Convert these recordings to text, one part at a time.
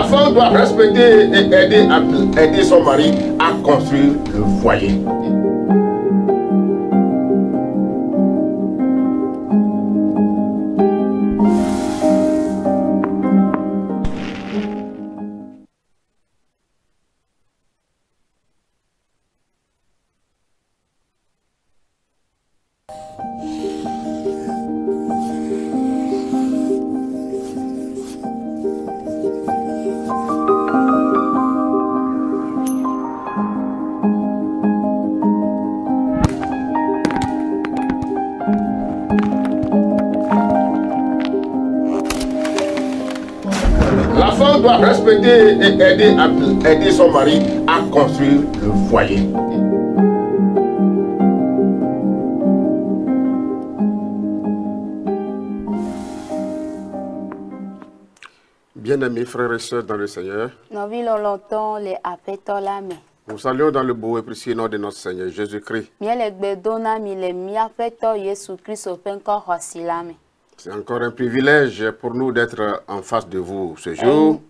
femme doit respecter et aider son mari à construire le foyer. La femme doit respecter et aider son mari à construire le foyer. Bien-aimés frères et sœurs dans le Seigneur, nous saluons dans le beau et précieux nom de notre Seigneur Jésus-Christ. C'est encore un privilège pour nous d'être en face de vous ce jour,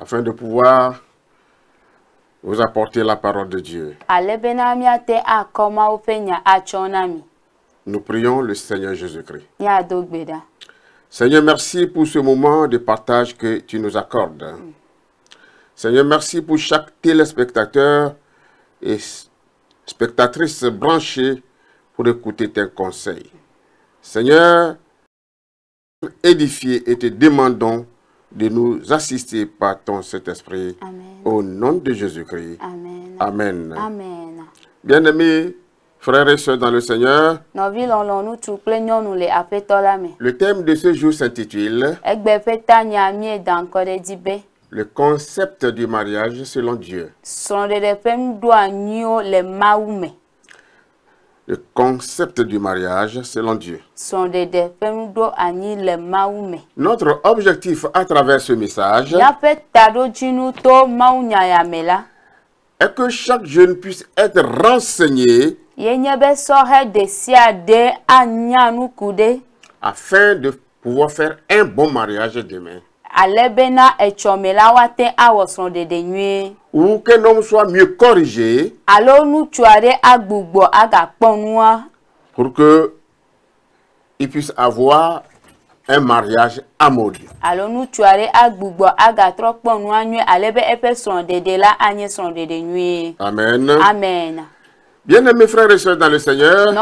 afin de pouvoir vous apporter la parole de Dieu. Nous prions le Seigneur Jésus-Christ. Seigneur, merci pour ce moment de partage que tu nous accordes. Seigneur, merci pour chaque téléspectateur et spectatrice branchée pour écouter tes conseils. Seigneur, édifiez et te demandons de nous assister par ton Saint-Esprit. Au nom de Jésus-Christ. Amen. Amen. Amen. Bien-aimés, frères et sœurs dans le Seigneur, le thème de ce jour s'intitule le concept du mariage selon Dieu. Le concept du mariage selon Dieu. Notre objectif à travers ce message est que chaque jeune puisse être renseigné afin de pouvoir faire un bon mariage demain. Ou qu'un homme soit mieux corrigé pour que il puisse avoir un mariage amoureux. Amen. Amen. Bien-aimés frères et sœurs dans le Seigneur, nous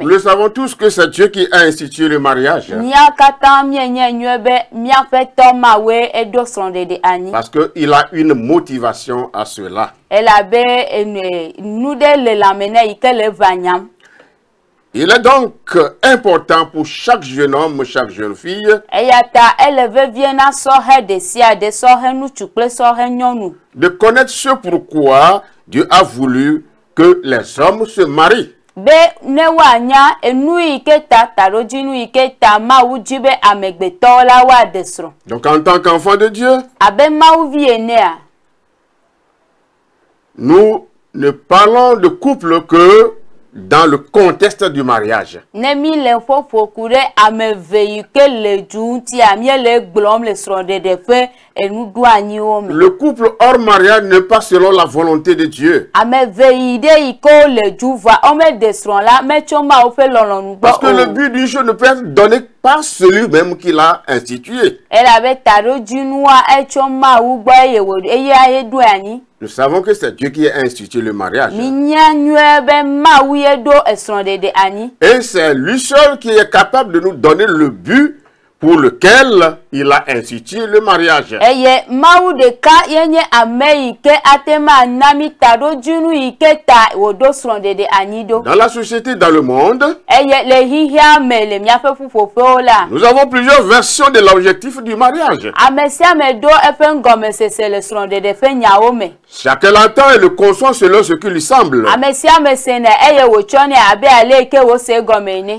le savons tous que c'est Dieu qui a institué le mariage. Parce qu'il a une motivation à cela. Il est donc important pour chaque jeune homme, chaque jeune fille, de connaître ce pourquoi Dieu a voulu que les hommes se marient. Donc en tant qu'enfant de Dieu, nous ne parlons de couple que dans le contexte du mariage. Le couple hors mariage n'est pas selon la volonté de Dieu. Parce que le but d'une chose ne peut être donné par celui-même qui l'a institué. Nous savons que c'est Dieu qui a institué le mariage. Et c'est lui seul qui est capable de nous donner le but pour lequel il a institué le mariage. Dans la société, dans le monde, nous avons plusieurs versions de l'objectif du mariage. Chacun l'entend et le conçoit selon ce qui lui semble.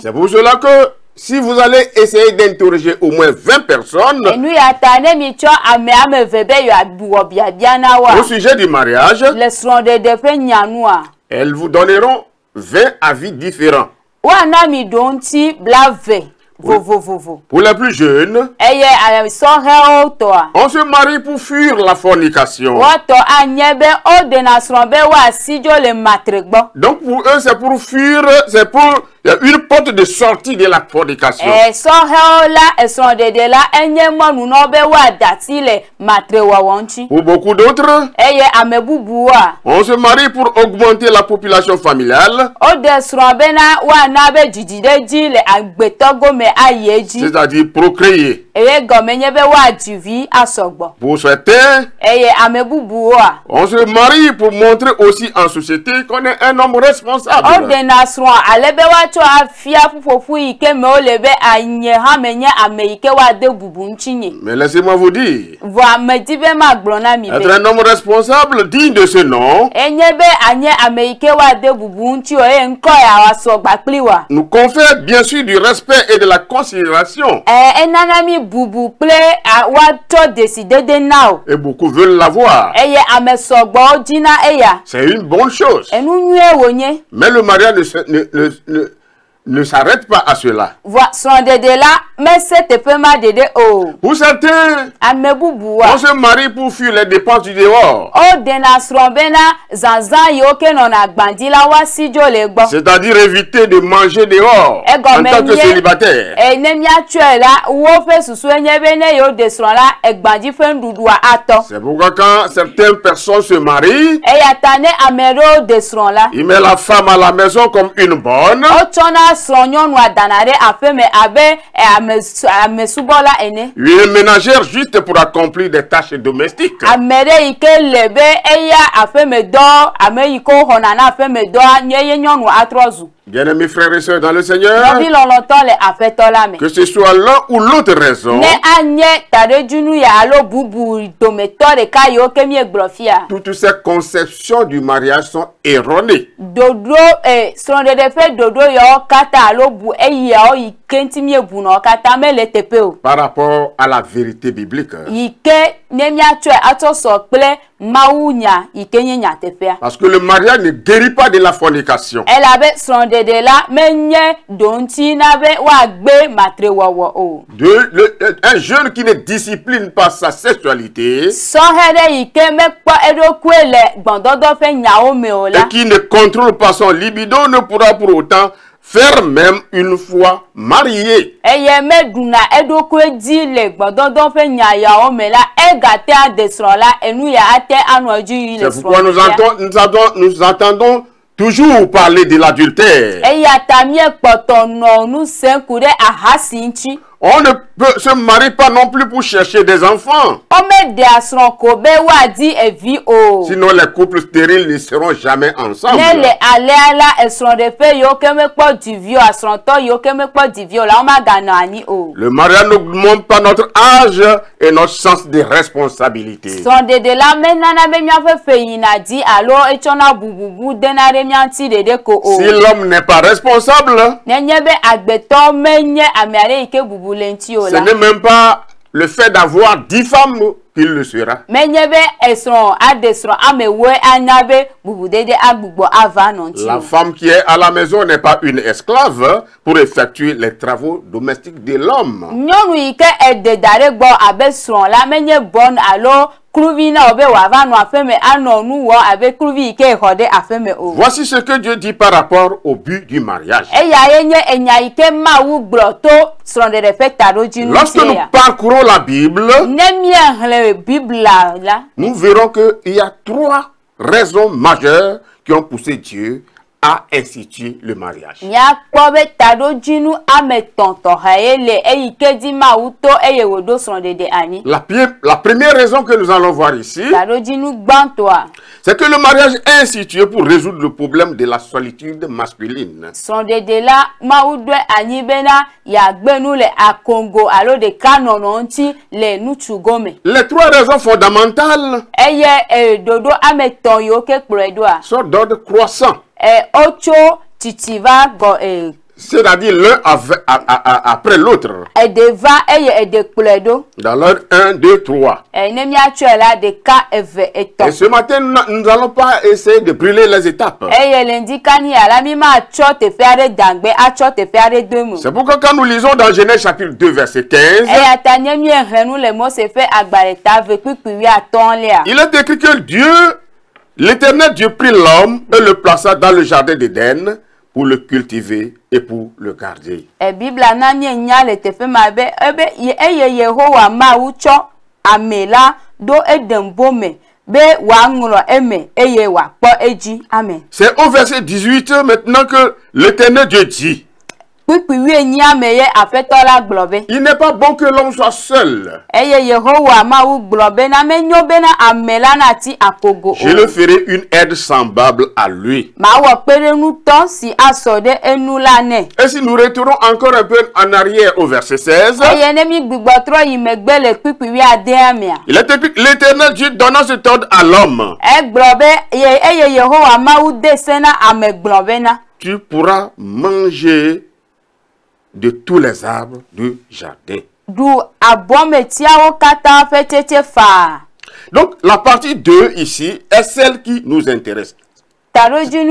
C'est pour cela que si vous allez essayer d'interroger au moins 20 personnes au sujet du mariage, elles vous donneront 20 avis différents. Pour les plus jeunes, on se marie pour fuir la fornication. Donc pour eux, c'est pour fuir, c'est pour une porte de sortie de la fornication. Pour beaucoup d'autres, on se marie pour augmenter la population familiale. C'est-à-dire procréer. Pour certains, on se marie pour montrer aussi en société qu'on est un homme responsable. Mais laissez-moi vous dire, être un homme responsable digne de ce nom nous confère bien sûr du respect et de la considération. Et beaucoup veulent l'avoir. C'est une bonne chose. Mais le mariage ne s'arrête pas à cela. Pour certains, on se marie pour fuir les dépenses du dehors. C'est-à-dire éviter de manger dehors en tant que célibataire. C'est pourquoi quand certaines personnes se marient, ils mettent la femme à la maison comme une bonne. Une ménagère juste pour accomplir des tâches domestiques. Bien-aimés frères et sœurs dans le Seigneur, que ce soit l'un ou l'autre raison, toutes ces conceptions du mariage sont erronées. Par rapport à la vérité biblique. Parce que le mariage ne guérit pas de la fornication. Un jeune qui ne discipline pas sa sexualité et qui ne contrôle pas son libido ne pourra pour autant faire même une fois marié. C'est pourquoi nous attendons toujours parler de l'adultère. On ne peut se marier pas non plus pour chercher des enfants. Sinon les couples stériles ne seront jamais ensemble. Le mariage n'augmente pas notre âge et notre sens de responsabilité. Si l'homme n'est pas responsable, ce n'est même pas le fait d'avoir 10 femmes qu'il le sera. La femme qui est à la maison n'est pas une esclave pour effectuer les travaux domestiques de l'homme. Voici ce que Dieu dit par rapport au but du mariage. Lorsque nous parcourons la Bible, nous verrons qu'il y a 3 raisons majeures qui ont poussé Dieu à instituer le mariage. La première raison que nous allons voir ici, c'est que le mariage est institué pour résoudre le problème de la solitude masculine. Les 3 raisons fondamentales sont d'ordre croissant. C'est-à-dire l'un après l'autre. Dans l'ordre 1, 2, 3. Et ce matin, nous n'allons pas essayer de brûler les étapes. C'est pourquoi quand nous lisons dans Genèse chapitre 2, verset 15, il est écrit que Dieu, l'Éternel Dieu, prit l'homme et le plaça dans le jardin d'Éden pour le cultiver et pour le garder. C'est au verset 18 maintenant que l'Éternel Dieu dit: il n'est pas bon que l'homme soit seul. Je le ferai une aide semblable à lui. Et si nous retournons encore un peu en arrière au verset 16, il est écrit: l'Éternel Dieu donna cet ordre à l'homme: tu pourras manger de tous les arbres du jardin. Donc la partie 2 ici est celle qui nous intéresse. C'est-à-dire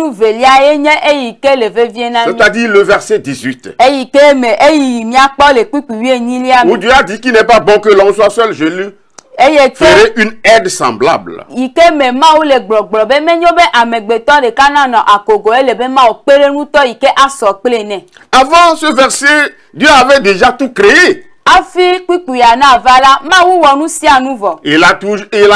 le verset 18. Où Dieu a dit qu'il n'est pas bon que l'on soit seul, je lui ferai une aide semblable. Avant ce verset, Dieu avait déjà tout créé. Il a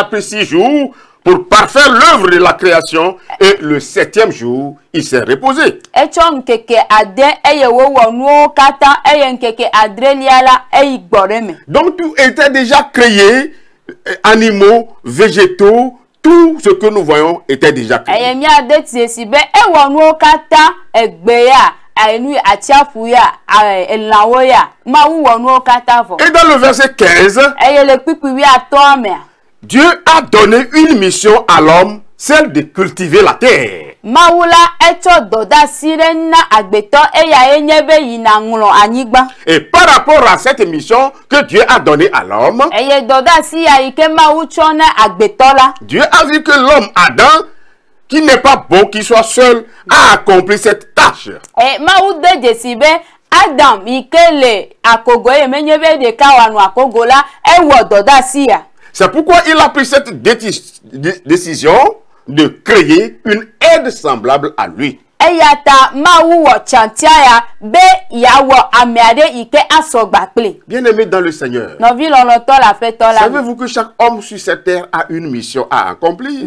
pris 6 jours pour parfaire l'œuvre de la création, et le 7e jour, il s'est reposé. Donc tout était déjà créé, animaux, végétaux, tout ce que nous voyons était déjà créé. Et dans le verset 15, Dieu a donné une mission à l'homme, celle de cultiver la terre. Et par rapport à cette mission que Dieu a donnée à l'homme, Dieu a vu que l'homme Adam, qui n'est pas bon qu'il soit seul, a accompli cette tâche. C'est pourquoi il a pris cette décision de créer une aide semblable à lui. Bien-aimé dans le Seigneur, savez-vous que chaque homme sur cette terre a une mission à accomplir?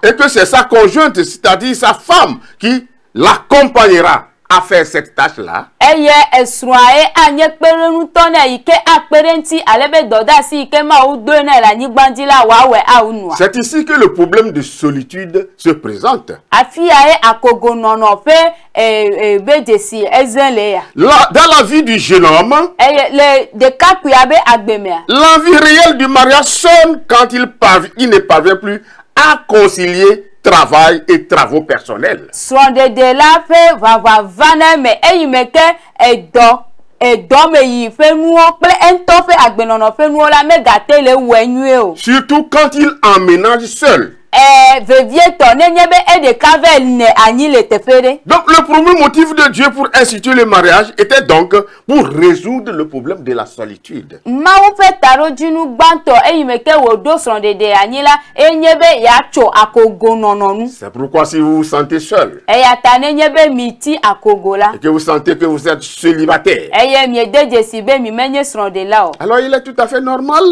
Et que c'est sa conjointe, c'est-à-dire sa femme, qui l'accompagnera à faire cette tâche-là. C'est ici que le problème de solitude se présente. Dans la vie du jeune homme, l'envie réelle du mariage sonne quand il ne parvient plus à concilier travail et travaux personnels. Surtout quand il emménage seul. Donc le premier motif de Dieu pour instituer le mariage était donc pour résoudre le problème de la solitude. C'est pourquoi si vous vous sentez seul et que vous sentez que vous êtes célibataire, alors il est tout à fait normal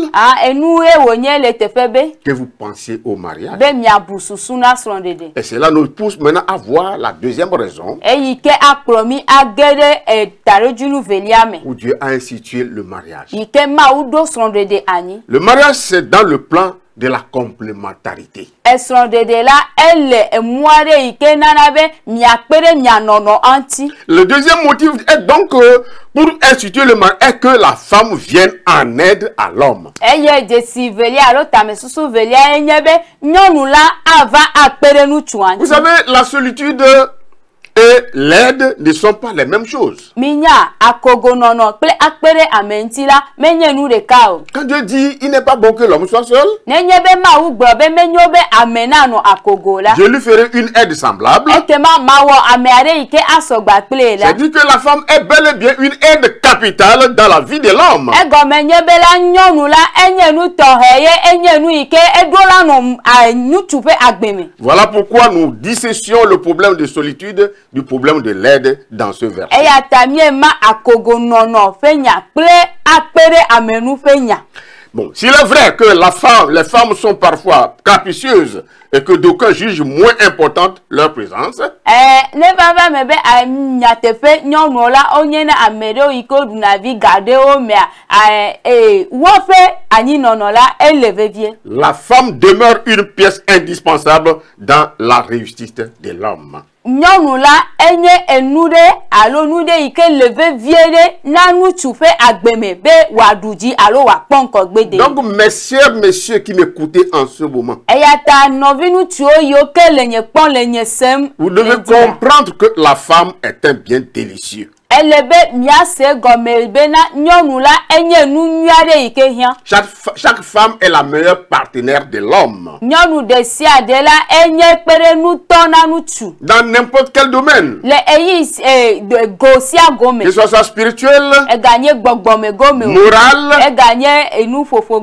que vous pensiez au mariage. Et cela nous pousse maintenant à voir la deuxième raison où Dieu a institué le mariage. Le mariage, c'est dans le plan de la complémentarité. Le deuxième motif est donc pour instituer le mariage est que la femme vienne en aide à l'homme. Vous savez, la solitude et l'aide ne sont pas les mêmes choses. Quand Dieu dit il n'est pas bon que l'homme soit seul, je lui ferai une aide semblable. C'est-à-dire que la femme est bel et bien une aide capitale dans la vie de l'homme. Voilà pourquoi nous dissécions le problème de solitude du problème de l'aide dans ce verset. Bon, s'il est vrai que les femmes sont parfois capricieuses et que d'aucuns jugent moins importante leur présence, la femme demeure une pièce indispensable dans la réussite de l'homme. Donc, messieurs qui m'écoutez en ce moment, vous devez comprendre que la femme est un bien délicieux. Chaque femme est la meilleure partenaire de l'homme. Dans n'importe quel domaine. Que ce soit spirituel, moral,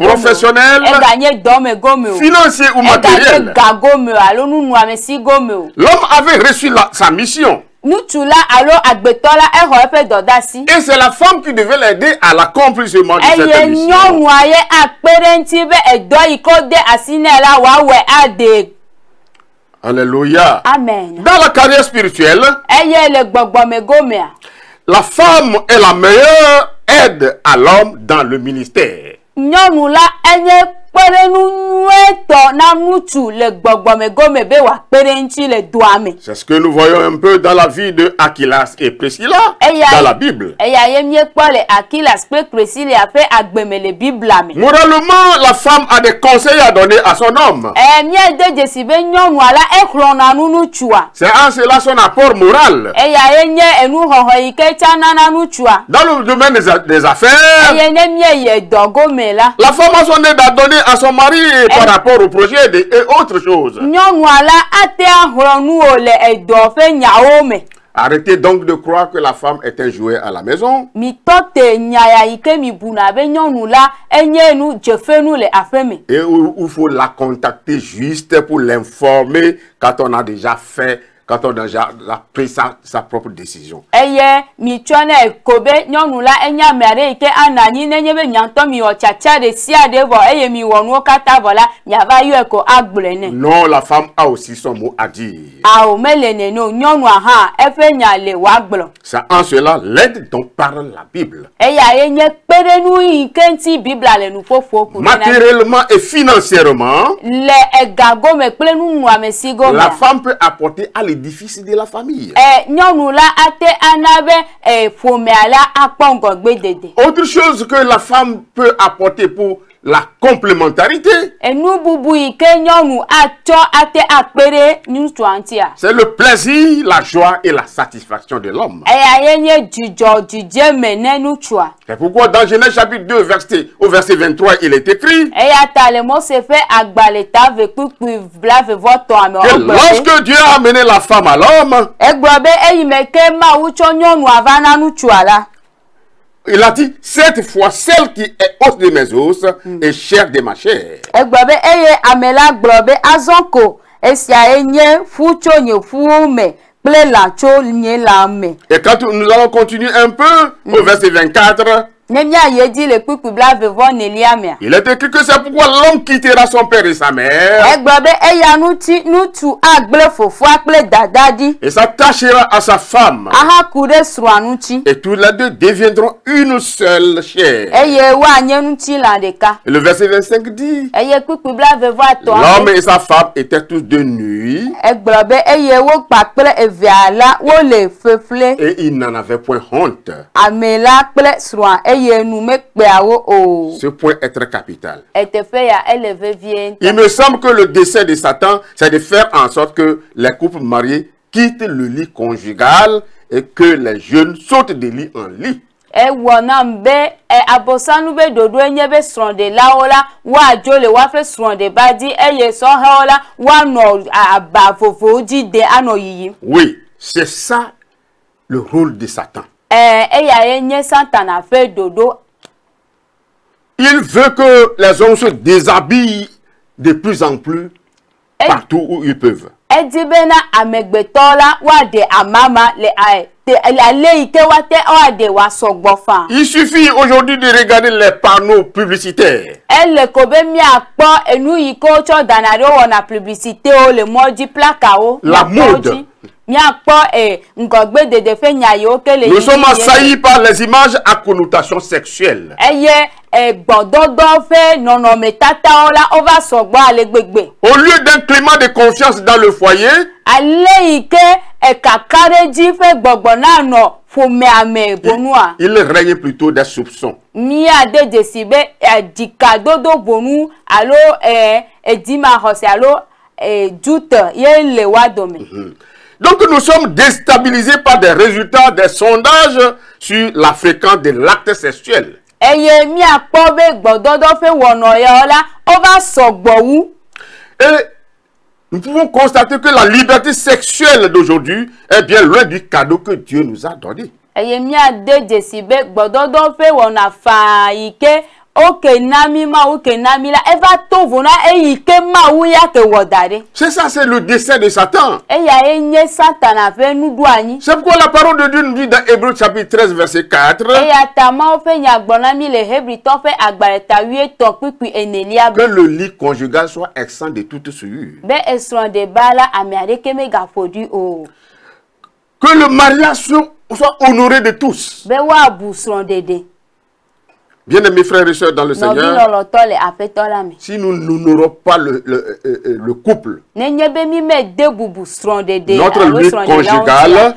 professionnel, financier ou matériel. L'homme avait reçu sa mission. Et c'est la femme qui devait l'aider à l'accomplissement de cette mission. Alléluia. Amen. Dans la carrière spirituelle, la femme est la meilleure aide à l'homme dans le ministère. C'est ce que nous voyons un peu dans la vie de Aquilas et Priscilla dans la Bible. Moralement, la femme a des conseils à donner à son homme. C'est en cela son apport moral. Dans le domaine des affaires, la femme a son aide à donner à son mari par rapport au projet et autres choses. Arrêtez donc de croire que la femme est un jouet à la maison. Et il faut la contacter juste pour l'informer quand on a déjà fait, quand on a déjà pris sa propre décision. Non, la femme a aussi son mot à dire. C'est en cela l'aide dont parle la Bible. Matériellement et financièrement, la femme peut apporter à l'édifice de la famille. Autre chose que la femme peut apporter pour la complémentarité, c'est le plaisir, la joie et la satisfaction de l'homme. C'est pourquoi dans Genèse chapitre 2, au verset 23, il est écrit que lorsque Dieu a amené la femme à l'homme, il a dit, cette fois, celle qui est os de mes os et chair de ma chair. Et quand nous allons continuer un peu, au verset 24, Il est écrit que c'est pourquoi l'homme quittera son père et sa mère et s'attachera à sa femme. Et tous les deux deviendront une seule chair. Et le verset 25 dit, l'homme et sa femme étaient tous de nuit et ils n'en avaient point honte. Ce point est très capital. Il me semble que le dessein de Satan, c'est de faire en sorte que les couples mariés quittent le lit conjugal et que les jeunes sautent de lit en lit. Oui, c'est ça le rôle de Satan. Il veut que les hommes se déshabillent de plus en plus partout où ils peuvent. Il suffit aujourd'hui de regarder les panneaux publicitaires. La mode. Nous sommes assaillis par les images à connotation sexuelle. Au lieu d'un climat de confiance dans le foyer, il règne plutôt des soupçons. Donc nous sommes déstabilisés par des résultats des sondages sur la fréquence de l'acte sexuel. Et nous pouvons constater que la liberté sexuelle d'aujourd'hui est bien loin du cadeau que Dieu nous a donné. C'est ça, c'est le dessein de Satan. C'est pourquoi la parole de Dieu nous dit dans Hébreux chapitre 13 verset 4 que le lit conjugal soit exempt de toute souillure. Que le mariage soit honoré de tous. Bien-aimés frères et sœurs dans le Seigneur, si nous n'honorons pas le couple, notre lutte conjugale,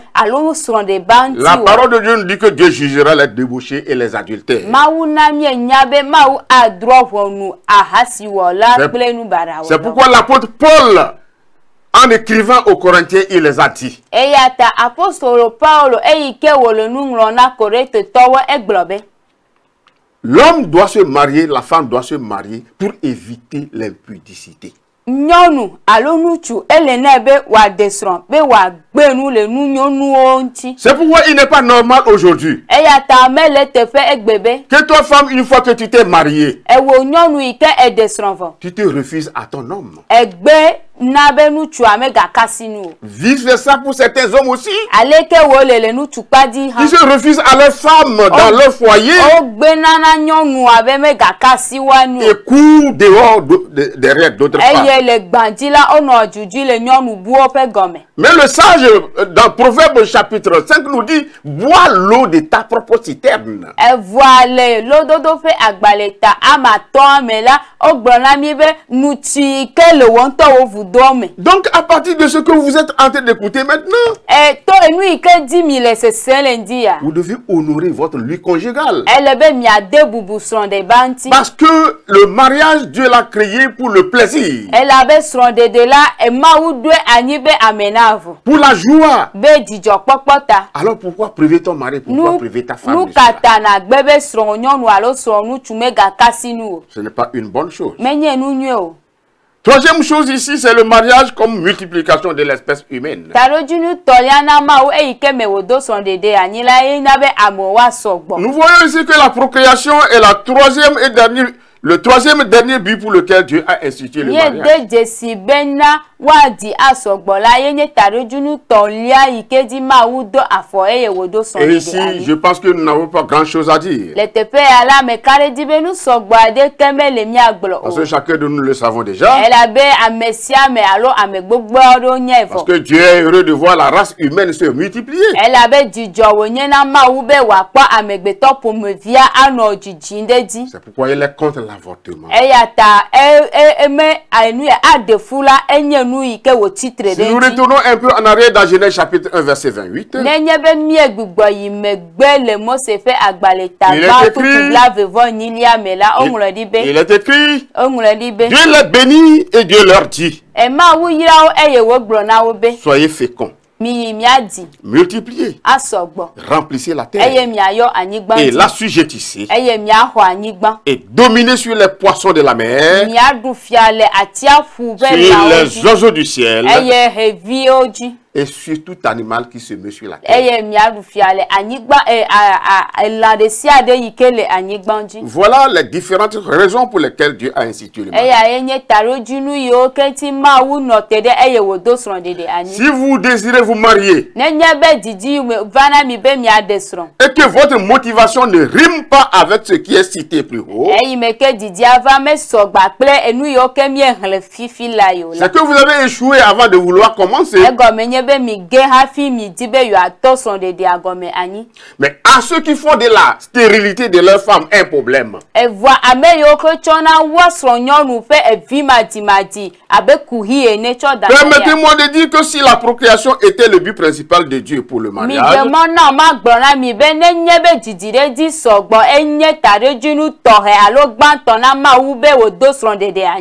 la parole de Dieu nous dit que Dieu jugera les débauchés et les adultères. C'est pourquoi l'apôtre Paul, en écrivant aux Corinthiens, il les a dit. L'homme doit se marier, la femme doit se marier pour éviter l'impudicité. C'est pourquoi il n'est pas normal aujourd'hui que toi femme, une fois que tu t'es mariée, tu te refuses à ton homme. Vice versa pour certains hommes aussi. Ils se refusent à leur femme dans leur foyer et courent dehors derrière d'autres femmes. Mais le sage dans Proverbe chapitre 5 nous dit: bois l'eau de ta propre citerne. Donc à partir de ce que vous êtes en train d'écouter maintenant, vous devez honorer votre vie conjugale. Parce que le mariage, Dieu l'a créé pour le plaisir, pour la joie. Alors pourquoi priver ton mari? Pourquoi priver ta femme? Ce n'est pas une bonne chose. Troisième chose ici, c'est le mariage comme multiplication de l'espèce humaine. Nous voyons ici que la procréation est le troisième et dernier but pour lequel Dieu a institué le mariage. wadi asogbola yenye tarojunu tolia ikedi maudo afo eyewodo son. Et ici, je pense que nous n'avons pas grand chose à dire. Le tepe ala me kare dibenu sogbade keme le miagblo. Parce que chacun de nous le savons déjà. Elle abe amesia me alo amegbogbo do nyevo. Parce que Dieu est heureux de voir la race humaine se multiplier. Elle abe dijowo nyena maube wakwa amegbeto pomevia ano jijindedi. C'est pourquoi il est contre l'avortement. Eyata eme anu adefula enye nu ike wo titre Si nous retournons un peu en arrière dans Genèse chapitre 1 verset 28. Nenyebe miegbo yimegbe le Mosefe agbaleta ba tutubla vevo nyilia mela onglodibe. Il est écrit. Onglodibe. Dieu les bénit et Dieu leur dit. Ema wu yirawo eyewo gbona wo be. Soyez féconds. Multipliez, remplissez la terre et l'assujettissez et dominez sur les poissons de la mer, sur les oiseaux du ciel et sur tout animal qui se meut sur la terre. Voilà les différentes raisons pour lesquelles Dieu a institué le mariage. Si vous désirez vous marier et que votre motivation ne rime pas avec ce qui est cité plus haut, c'est que vous avez échoué avant de vouloir commencer. Mais à ceux qui font de la stérilité de leur femme un problème, permettez-moi de dire que si la procréation était le but principal de Dieu pour le mariage,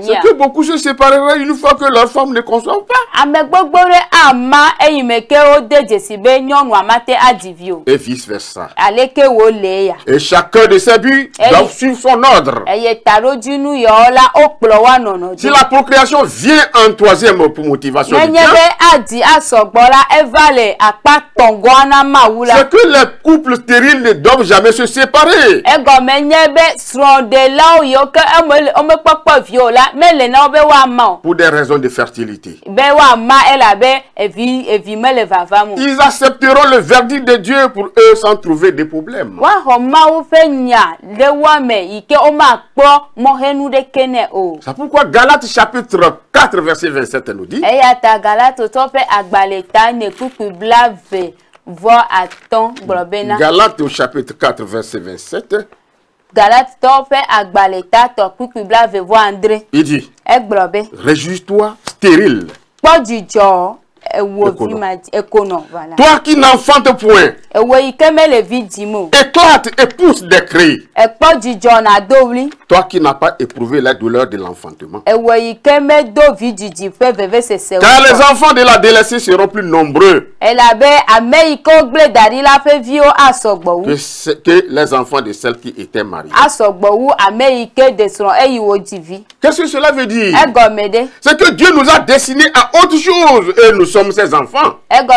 c'est que beaucoup se sépareraient une fois que leur femme ne conçoit pas. Et vice versa. Et chacun de ses buts doit suivre son ordre. Si la procréation vient en troisième pour motivation de Dieu, c'est que les couples stériles ne doivent jamais se séparer. Pour des raisons de fertilité. Ils accepteront le verdict de Dieu pour eux sans trouver de problème. C'est pourquoi Galates chapitre 4 verset 27 nous dit: Galates au chapitre 4 verset 27. Il dit: réjouis-toi stérile. Toi qui n'enfantes point, éclate et pousse des cris. Toi qui n'as pas éprouvé la douleur de l'enfantement. Car les enfants de la délaissée seront plus nombreux que les enfants de celles qui étaient mariées. Qu'est-ce que cela veut dire? C'est que Dieu nous a destinés à autre chose et nous sommes ses enfants. Même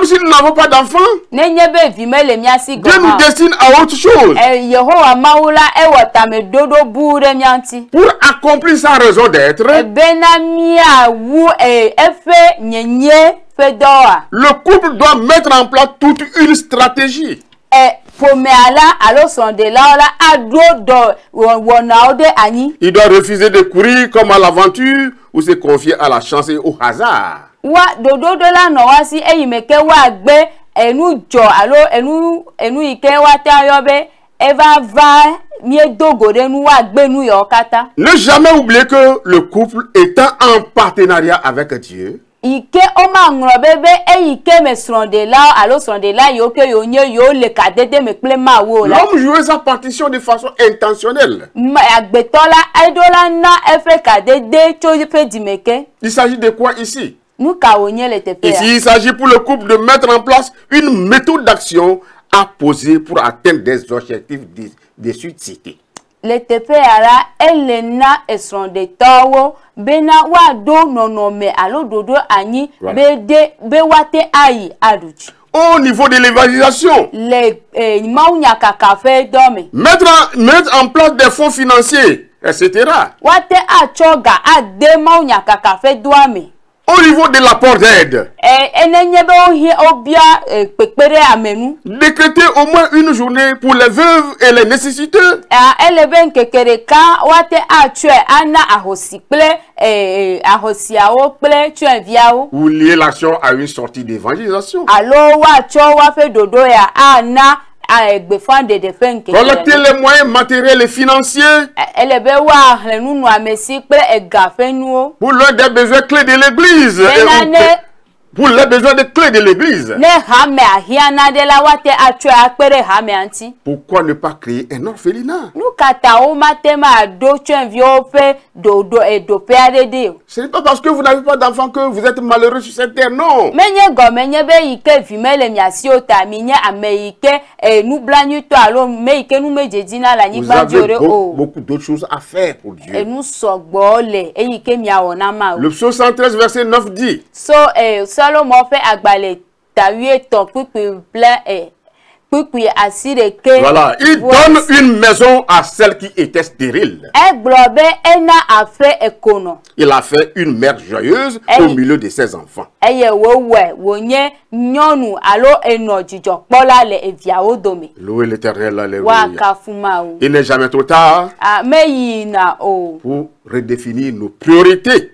si nous n'avons pas d'enfants, Dieu nous destine à autre chose. Pour accomplir sa raison d'être, le couple doit mettre en place toute une stratégie. Il doit refuser de courir comme à l'aventure ou se confier à la chance et au hasard. Ne jamais oublier que le couple étant en partenariat avec Dieu, l'homme jouait sa partition de façon intentionnelle. Il s'agit de quoi ici? Ici, il s'agit pour le couple de mettre en place une méthode d'action à poser pour atteindre des objectifs des cités. Au niveau de l'évangélisation, mettre en place des fonds financiers etc. Au niveau de l'apport d'aide, décréter au moins une journée pour les veuves et les nécessiteux. Ou lier l'action à une sortie d'évangélisation. Collecter les moyens matériels et financiers pour l'un des besoins clés de l'église. Pour les besoins de clés de l'église. Pourquoi ne pas créer un orphelinat? Ce n'est pas parce que vous n'avez pas d'enfants que vous êtes malheureux sur cette terre, non. Vous avez beaucoup d'autres choses à faire pour Dieu. Le psaume 113, verset 9 dit: voilà, il donne une maison à celle qui était stérile. Il a fait une mère joyeuse au milieu de ses enfants. Louez l'Éternel, alléluia. Il n'est jamais trop tard pour redéfinir nos priorités.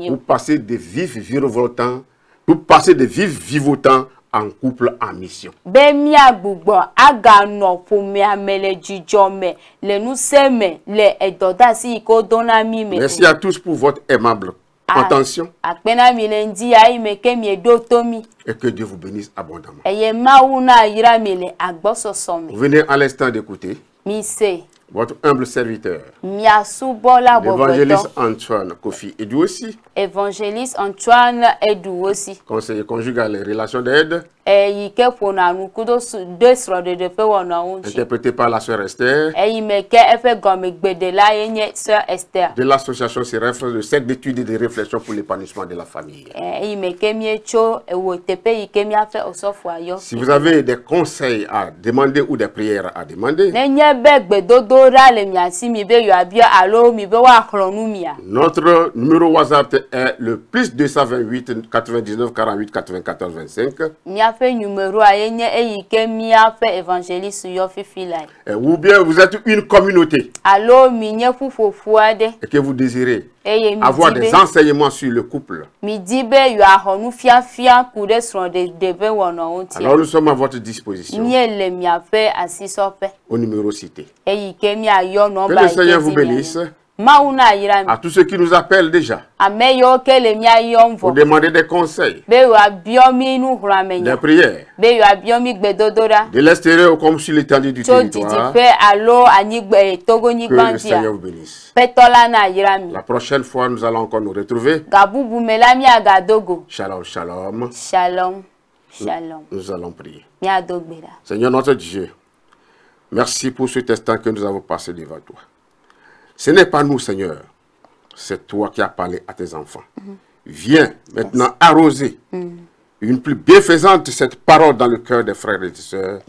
Pour passer de vifs virevoltants, pour passer de vifs vivotants en couple en mission. Merci à tous pour votre aimable attention. Et que Dieu vous bénisse abondamment. Vous venez à l'instant d'écouter votre humble serviteur, l'évangéliste Antoine Kofi Edouossi, conseiller conjugal et relations d'aide, interprété par la sœur Esther, de l'association CREF, le cercle d'études et de réflexion pour l'épanouissement de la famille. Si vous avez des conseils à demander ou des prières à demander, notre numéro WhatsApp est le plus 228 99 48 94 25. Ou bien vous êtes une communauté et que vous désirez avoir des enseignements sur le couple. Alors nous sommes à votre disposition au numéro cité. Que le Seigneur vous bénisse. À tous ceux qui nous appellent déjà pour demander des conseils, des prières, de l'extérieur comme sur l'étendue du territoire. Que le Seigneur vous bénisse. La prochaine fois, nous allons encore nous retrouver. Shalom, shalom. Shalom, shalom. Nous allons prier. Seigneur notre Dieu, merci pour cet instant que nous avons passé devant toi. Ce n'est pas nous, Seigneur. C'est toi qui as parlé à tes enfants. Viens maintenant arroser une plus bienfaisante cette parole dans le cœur des frères et des sœurs,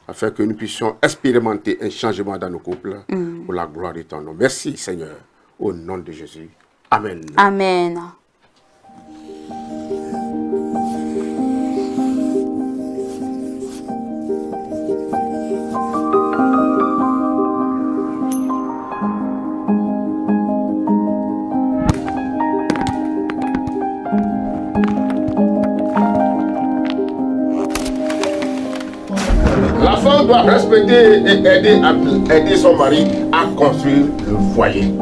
afin que nous puissions expérimenter un changement dans nos couples pour la gloire de ton nom. Merci, Seigneur. Au nom de Jésus. Amen. Amen. La femme doit respecter et aider son mari à construire le foyer.